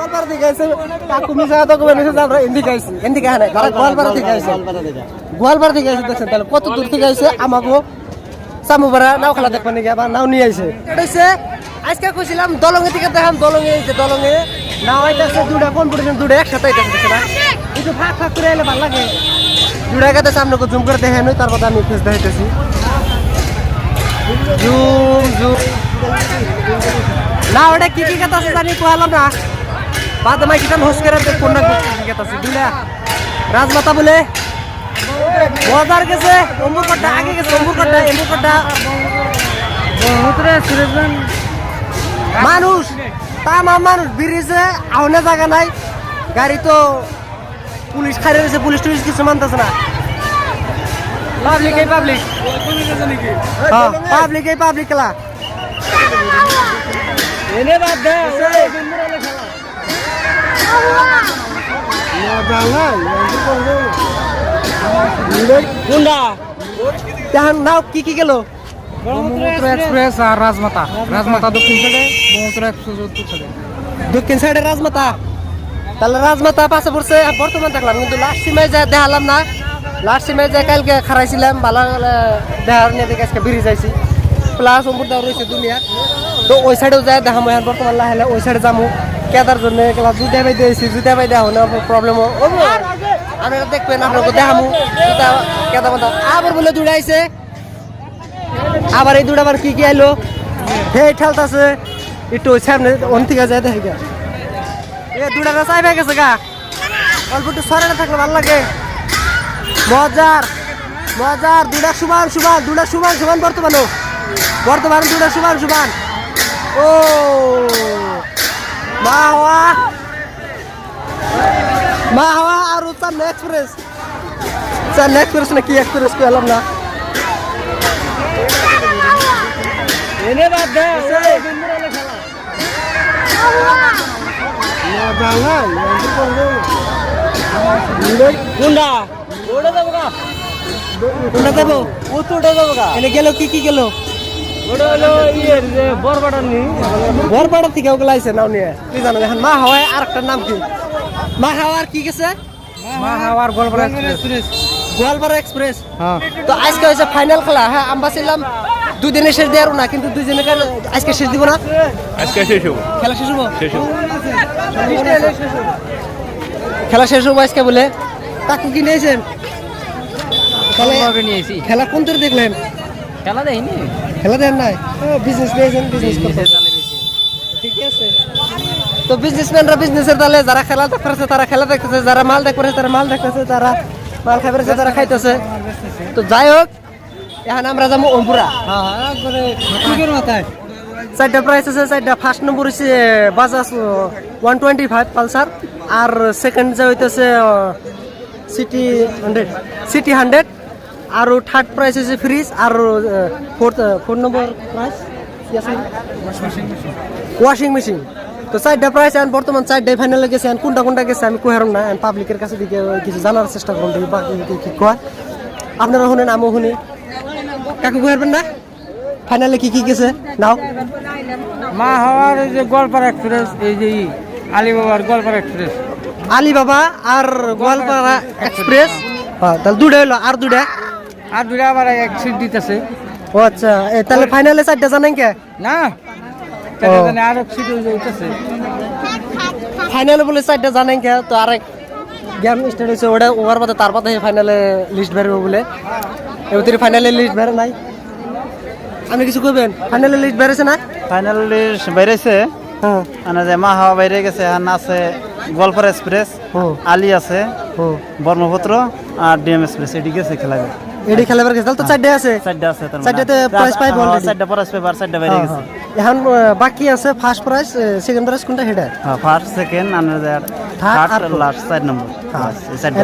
গোয়ালপাড়া থেকে আইছে কাকু মিছা তো কবে নিছে আমরা এন্দি খাইছি এন্দি খায় না গোয়ালপাড়া থেকে আইছে গোয়ালপাড়া থেকে আইছে দেখছেন তাহলে কত দূর থেকে আইছে আমাগো সামুবাড়া নাও খেলা দেখবেন নাকি আবার নাও নিয়ে আইছে এটা হচ্ছে আজকে কইছিলাম দলঙে থেকে দেখাম দলঙে এই যে দলঙে নাও আইতাছে দুটা কম্পিটিশন দুটা একসাথে আইতাছে দেখছেন না একটু ফাঁক ফাঁক করে এলে ভালো লাগে দুটা কাছে সামনে কো জুম করে দেখেন নই তারপর আমি ফেস দেখাইতেছি জুম জুম না ওটা কি কথা আছে জানি কোয়ালাম না বাদ মাই কিটা হোস করে কোন না কি কথা আছে দুলা রাজমাতা বলে বাজার গেছে অম্বুকটা আগে গেছে অম্বুকটা এম্বুকটা বহুতরে সুরেশন মানুষ তামাম মানুষ ব্রিজে আউনে জায়গা নাই গাড়ি তো পুলিশ খাইরে গেছে পুলিশ টুলিশ কিছু মানতেছে না পাবলিক এই পাবলিক হ্যাঁ পাবলিক এই পাবলিক খেলা এনে বাদ দে নাও কি কি গেল ব্রহ্মপুত্র এক্সপ্রেস আর রাজমাতা রাজমাতা দক্ষিণ সাইডে ব্রহ্মপুত্র এক্সপ্রেস উত্তর সাইডে দক্ষিণ সাইডে রাজমাতা তাহলে রাজমাতা পাশে পড়ছে বর্তমান দেখলাম কিন্তু লাস্ট সিমে যায় দেখালাম না লাস্ট সিমে যায় কালকে খারাইছিলাম ভালো দেখার নিয়ে দেখে আজকে বেরিয়ে যাইছি প্লাস অম্বুরদা রয়েছে দুনিয়া তো ওই সাইডেও যায় দেখামো এখন বর্তমান লাহে ওই সাইডে যাবো কেদার জন্য ক্লাস দুইটা বাই দিয়েছি দুইটা বাই দেওয়া না প্রবলেম আপনারা দেখবেন আপনাকে দেখামো কেদা বান্ধা আবার বলে দুটা আইছে আবার এই দুটা আবার কি কি আইলো হে ঠেলতাছে একটু ওই সামনে অন থেকে যায় দেখে গা এ দুটা চাই পেয়ে গেছে গা অল্প একটু সরানো থাকলে ভালো লাগে মজার মজার দুটা সমান সমান দুটা সমান সমান বর্তমান দুটা সমান সমান ও মা হাওয়া আর চান্না এক্সপ্রেস না কি এক্সপ্রেস কে এলাম না এনে বাদ দে কোনটা যাবো উত্তরটা যাবো এনে গেল কি কি গেল বরপাড়া থেকে ওগুলো আইছে নাও নিয়ে কি জানো এখন মা হাওয়ায় আর একটা নাম কি মা হাওয়ার কি গেছে মা হাওয়ার গোয়ালপাড়া এক্সপ্রেস গোয়ালপাড়া এক্সপ্রেস হ্যাঁ তো আজকে হয়েছে ফাইনাল খেলা হ্যাঁ আমরা ছিলাম দুদিনে শেষ দেওয়ার না কিন্তু দুইজনে আজকে শেষ দিব না আজকে শেষ হবো খেলা শেষ হবো শেষ হবো খেলা শেষ হবো আজকে বলে কাকু কি নিয়েছেন নিয়েছি খেলা কোন তোর দেখলেন খেলা দেয়নি খেলা দেন নাই বিজনেস নিয়েছেন বিজনেস করতে ঠিক আছে তো বিজনেসম্যানরা বিজনেসের দলে যারা খেলা দেখতেছে তারা খেলা দেখতেছে যারা মাল দেখতেছে তারা মাল দেখতেছে তারা মাল খাইতেছে তারা খাইতেছে তো যাই হোক এখন আমরা যাবো অম্পুরা মাথায় চারটা প্রাইস আছে চারটা ফার্স্ট নম্বর হচ্ছে বাজাজ 125 পালসার আর সেকেন্ড যে হইতেছে সিটি 100 আর থার্ড প্রাইস হচ্ছে ফ্রিজ আর fourth number prize washing machine তো চারটা প্রাইস এখন বর্তমান চারটায় ফাইনালে গেছে এখন কোনটা গেছে আমি কোহারম না পাবলিকের কাছে দিকে কিছু জানার চেষ্টা করুন দেখি বাকি কি কয় আপনারা শুনেন আমিও শুনি কাকু কোহারবেন না ফাইনালে কি কি গেছে নাও মা হাওয়ার এই যে গোয়ালপাড়া এক্সপ্রেস এই যে আলিবাবার গোয়ালপাড়া এক্সপ্রেস আলিবাবা আর গোয়ালপাড়া এক্সপ্রেস হ্যাঁ তাহলে দুটা হলো আর দুটা আবার এক সিট দিতেছে ও আচ্ছা তাহলে ফাইনালে চারটা জানেন কে না আর এক সিট হইতেছে ফাইনালে বলে চারটা জানেন কে তো আরেক গেম স্টার্ট হয়েছে ওটা ওভার পাতে তার পাতে ফাইনালে লিস্ট বেরোবে বলে এবার ফাইনালে লিস্ট বেরো নাই আপনি কিছু করবেন ফাইনালে লিস্ট বেরোছে না ফাইনাল লিস্ট বেরিয়েছে হ্যাঁ মানে যে মা হাওয়া বাইরে গেছে আর আছে গোয়ালপাড়া এক্সপ্রেস আলি আছে ব্রহ্মপুত্র আর ডিএম এক্সপ্রেস এটি গেছে খেলা এডি খেলাবার গেছে তাহলে তো চারটে আছে চারটা আছে তার চারটাতে প্রাইস পাইব অলরেডি চারটা প্রাইস পাইবার চারটা বাইরে গেছে এখন বাকি আছে ফার্স্ট প্রাইস সেকেন্ড প্রাইস কোনটা হেডা হ্যাঁ ফার্স্ট সেকেন্ড আর থার্ড আর লাস্ট 4 নম্বর হ্যাঁ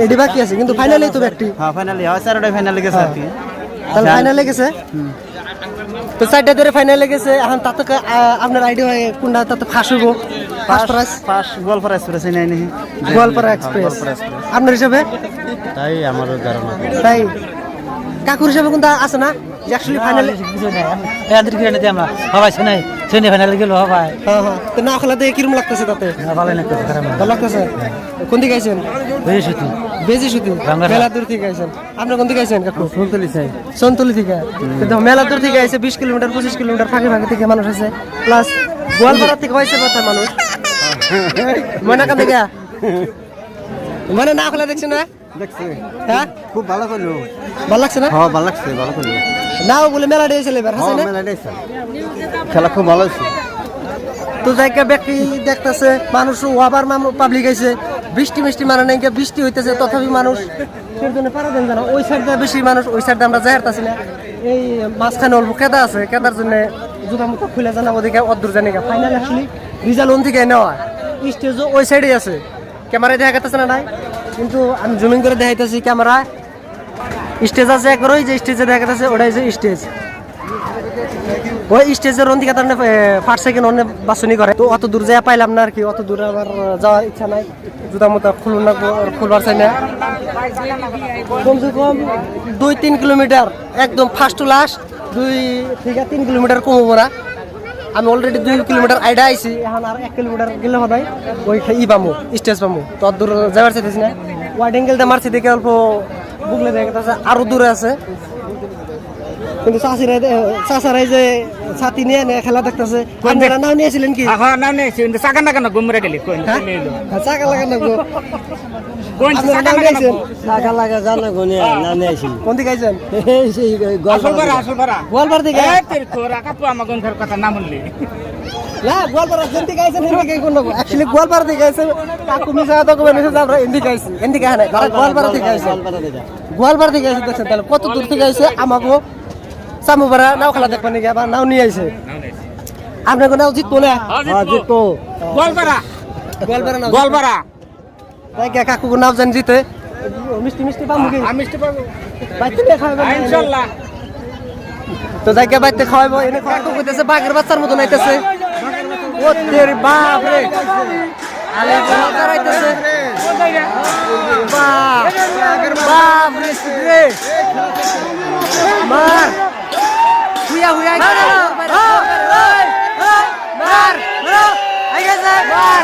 এডি বাকি আছে কিন্তু ফাইনালেই তো ব্যক্তি হ্যাঁ ফাইনালি হয় চারটা ফাইনালে গেছে আর কি তাহলে ফাইনালে গেছে তো চারটা ধরে ফাইনালে গেছে এখন তাতে আপনার আইডিয়া হয় কোনটা তাতে ফার্স্ট হইব first price first Goalpara express নাই নাকি গোয়ালপাড়া এক্সপ্রেস আপনার হিসাবে তাই আমারও ধারণা তাই কাকুর হিসাবে কোনটা আছে না অ্যাকচুয়ালি ফাইনালে কিছু নাই এদের কি নিতে আমরা সবাই শুনাই সেমিফাইনালে গেল সবাই হ্যাঁ হ্যাঁ তো না খেলা দেখে কিরম লাগতেছে তাতে ভালো লাগতেছে খারাপ ভালো লাগতেছে কোন দিকে আইছেন বেশি শুধু বেজি শুধু রাঙ্গারহাট। মেলা দূর থেকে আইছেন আপনি কোন দিকে আইছেন কাকু শুনতেলি চাই সন্তলি থেকে কিন্তু মেলা দূর থেকে আইছে 20 কিলোমিটার 25 কিলোমিটার ফাঁকে ফাঁকে থেকে মানুষ আছে প্লাস গোয়ালপাড়া থেকে হয়েছে কথা মানুষ মনে কান থেকে মানে না খেলা দেখছেন না দেখছি হ্যাঁ খুব ভালো করলো ভালো লাগছে না হ্যাঁ ভালো লাগছে ভালো করলো নাও বলে মেলা দিয়েছিল এবার হাসে না খেলা খুব ভালো হয়েছে তো জায়গা ব্যক্তি দেখতেছে মানুষ আবার পাবলিক আইছে বৃষ্টি মিষ্টি মানে নাই বৃষ্টি হইতেছে তথাপি মানুষ সেই জন্য পারা দেন জানা ওই সাইডে বেশি মানুষ ওই সাইডে আমরা যাই হারতাছি না এই মাঝখানে অল্প কেদা আছে কেদার জন্য জুতা মুখা খুলে জানা ওদিকে অদ্দূর জানি ফাইনাল আসলে রিজাল্ট ওন থেকে নেওয়া স্টেজও ওই সাইডে আছে ক্যামেরায় দেখা যাচ্ছে না নাই কিন্তু আমি জুমিং করে দেখাইতেছি ক্যামেরা স্টেজ আছে একবার ওই যে স্টেজে দেখা যাচ্ছে ওটাই যে স্টেজ ওই স্টেজের অন্তিকা তার ফার্স্ট সেকেন্ড অন্য বাছনি করে তো অত দূর যায় পাইলাম না আর কি অত দূর আমার যাওয়ার ইচ্ছা নাই জুতা মুতা খুলবার চাই না কমসে কম 2-3 কিলোমিটার একদম ফার্স্ট টু লাস্ট 2 থেকে 3 কিলোমিটার কমবো না আমি অলরেডি 2 কিলোমিটার আইডা আইছি এখন আর 1 কিলোমিটার গেলে হবে ওই পামু স্টেজ পামু তো দূর যাবার চাইতেছি না ওয়াইড অ্যাঙ্গেলটা মারছি দেখে অল্প বুকলে দেখা যাচ্ছে আরো দূরে আছে কিন্তু চাষারাই যে ছাতি নিয়ে খেলা দেখতেছে আপনারা নাম নিয়েছিলেন কি হ্যাঁ নাম নেই কিন্তু চাকা না কেন গুমরে গেলি কোন চাকা লাগা না কোন আপনারা নাম নিয়েছেন টাকা লাগা জানো গনে না নিয়েছি কোন দিকে আইছেন আসল পারা গোয়ালপাড় থেকে এ তের কোরা কাপু আমা গন্ধর কথা না বললি না গোয়ালপাড়া যেন থেকে আইছেন এদিকে কোন অ্যাকচুয়ালি গোয়ালপাড়া থেকে আইছেন কাকু মিছা তো কবে মেসেজ আমরা এদিকে আইছি এদিকে হ্যাঁ গোয়ালপাড়া থেকে আইছেন গোয়ালপাড়া থেকে আইছেন দেখছেন তাহলে কত দূর থেকে আইছে আমাকে সামুপাড়া নাও খেলা দেখবেন নাকি আবার নাও নিয়ে আইছে আপনাকে নাও জিতবো না জিতবো গোলপাড়া গোয়ালপাড়া নাও গোলপাড়া তাই কাকু নাও জানি জিতে মিষ্টি মিষ্টি পাবো কি আমি মিষ্টি পাবো বাইতে খাওয়াবো ইনশাআল্লাহ তো জায়গা বাইতে খাওয়াবো এনে কাকু কইতেছে বাঘের বাচ্চার মতো নাইতেছে ও তেরি বাপ রে আলে বাজার আইতেছে বাপ বাপ রে মার হুইয়া হুইয়া মার আই গেছে মার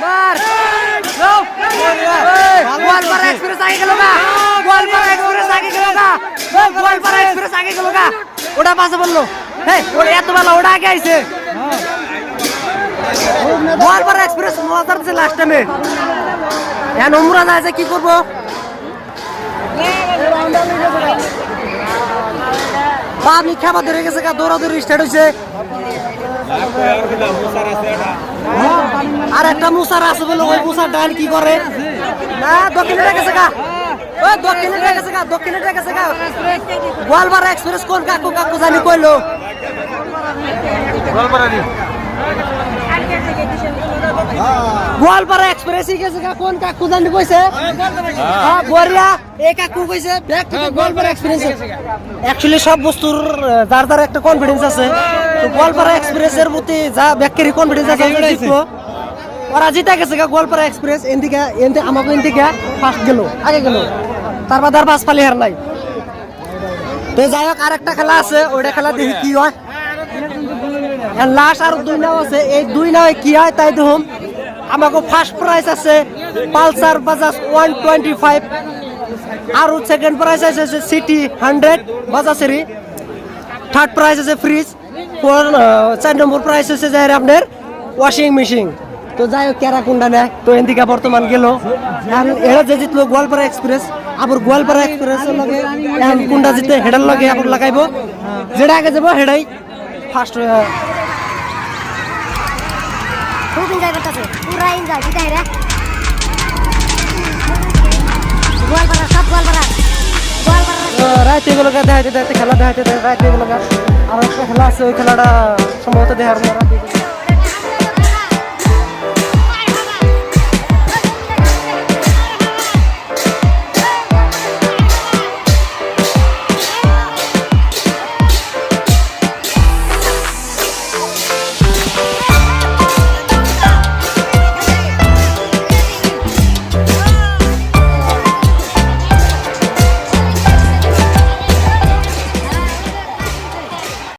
মার গোয়ালপাড়া এক্সপ্রেস আগে গেল না গোয়ালপাড়া এক্সপ্রেস আগে গেল না গোয়ালপাড়া এক্সপ্রেস আগে গেল না ওটা পাশে বললো হ্যাঁ ওটা এত বেলা ওটা আগে আইছে গোয়ালপাড়া এক্সপ্রেস মজার দিছে লাস্ট টাইমে এখন ওমরা যায় কি করবো আপনি খাবার ধরে গেছে দৌড়াদৌড়ি স্টার্ট হয়েছে আর একটা মুসার আছে বলে ওই মুসার ডান কি করে না দক্ষিণে গেছে গা ওই দক্ষিণে গেছে গা দক্ষিণে গেছে গা গোয়ালপাড়া এক্সপ্রেস কোন কাকু কাকু জানি কইলো গোয়ালপাড়া এক্সপ্রেস গেছে গা কোন কাকু জানি কইছে হ্যাঁ বরিয়া এই কাকু কইছে ব্যাক থেকে গোয়ালপাড়া এক্সপ্রেস অ্যাকচুয়ালি সব বস্তুর যার যার একটা কনফিডেন্স আছে তো গোয়ালপাড়া এক্সপ্রেসের প্রতি যা ব্যাকেরই কনফিডেন্স আছে জিতবো ওরা জিতে গেছে গা গোয়ালপাড়া এক্সপ্রেস এদিকে আমাকে এদিকে ফার্স্ট গেল আগে গেল তারপর আর পাঁচ পালি হার নাই তো যাই হোক আর একটা খেলা আছে ওইটা খেলা দেখি কি হয় লাস্ট আর 2 নাও আছে এই 2 নাও কি হয় তাই দেখুন আমাকে ফার্স্ট প্রাইজ আছে পালসার বাজাজ 125 আর সেকেন্ড প্রাইজ আছে সিটি 100 বাজাজেরই থার্ড প্রাইজ আছে ফ্রিজ 4 নম্বর প্রাইজ আছে যাই আপনার ওয়াশিং মেশিন তো যাই হোক কেরা কোনটা নেয় তো এদিকে বর্তমান গেল এরা যে জিতলো গোয়ালপাড়া এক্সপ্রেস আবার গোয়ালপাড়া এক্সপ্রেস লগে এখন কোনটা জিতে হেডার লগে আবার লাগাইবো যেটা আগে যাবো হেডাই ফার্স্ট খুব এনজয় করতেছে পুরা এনজয় কি তাই রে গোয়ালপাড়া সব গোয়ালপাড়া রাইতে এগুলো দেখাইতে খেলা দেখাইতে রাইতে এগুলো আর একটা খেলা আছে ওই খেলাটা সম্ভবত দেখার